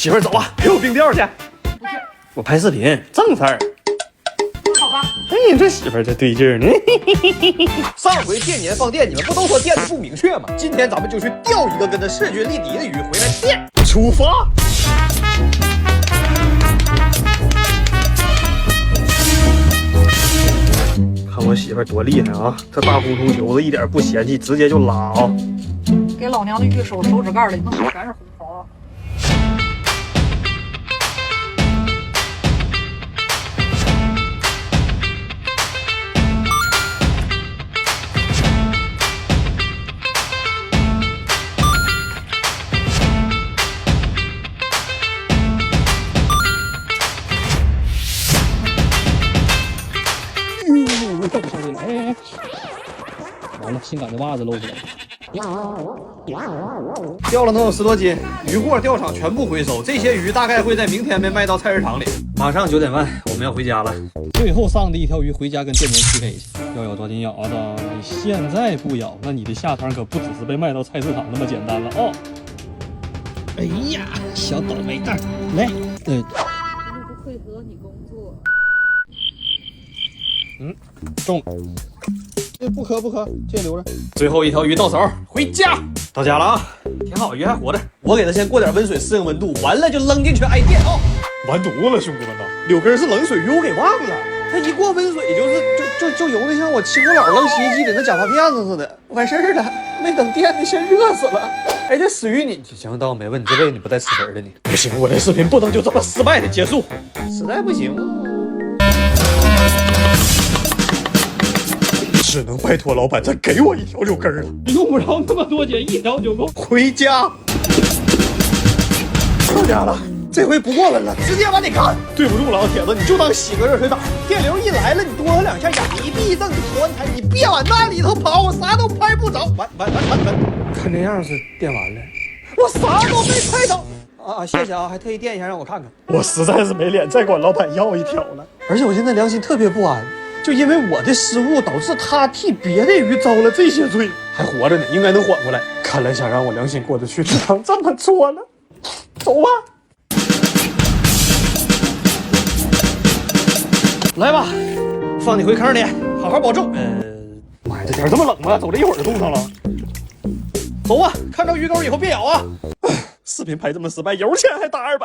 媳妇儿走啊，陪我冰钓去。不去。我拍视频，正事儿。好吧。哎，你这媳妇儿这对劲儿呢。上回电年放电，你们不都说电的不明确吗？今天咱们就去钓一个跟它势均力敌的鱼回来电。出发！看我媳妇儿多厉害啊！这大红铜球子一点不嫌弃，直接就拉啊！给老娘的鱼手指盖里弄的全是红头。完了，性感的袜子露出来了。钓了能有10多斤，渔货钓场全部回收。这些鱼大概会在明天被卖到菜市场里。马上9点半，我们要回家了。最后上的一条鱼回家跟店员 PK 去，要咬抓紧咬的。你现在不咬，那你的下场可不只是被卖到菜市场那么简单了哦。哎呀，小倒霉蛋，来，不配合你工作。中。不渴，这留着。最后一条鱼到手，回家。到家了啊，挺好，鱼还活着。我给它先过点温水适应温度，完了就扔进去挨电啊！完犊子了，兄弟们呐！柳根是冷水鱼，我给忘了。它一过温水就油的像我亲姑姥扔洗衣机里那假发片子似的，完事儿了。没等电呢，先热死了。哎，这死鱼你行道没问，这辈子你不带吃分的你。不行，我这视频不能就这么失败的结束，实在不行。只能拜托老板再给我一条柳根了。用不着那么多钱，一条就够。回家。到家了，这回不过温了，直接往里干。对不住了，铁子，你就当洗个热水澡。电流一来了，你多喝2下眼，你闭正，你头完台，你别往那里头跑，我啥都拍不着。完，看这样是电完了，我啥都没拍着。啊，谢谢啊，还特意电一下让我看看。我实在是没脸再管老板要一条了。而且我现在良心特别不安，就因为我的失误导致他替别的鱼遭了这些罪，还活着呢，应该能缓过来。看来想让我良心过得去，只能这么做了。走吧，来吧，放你回坑里，好好保重。妈呀，这天这么冷吗？走了一会儿就冻上了。走吧，看到鱼钩以后别咬啊。视频拍这么失败，油钱还打200。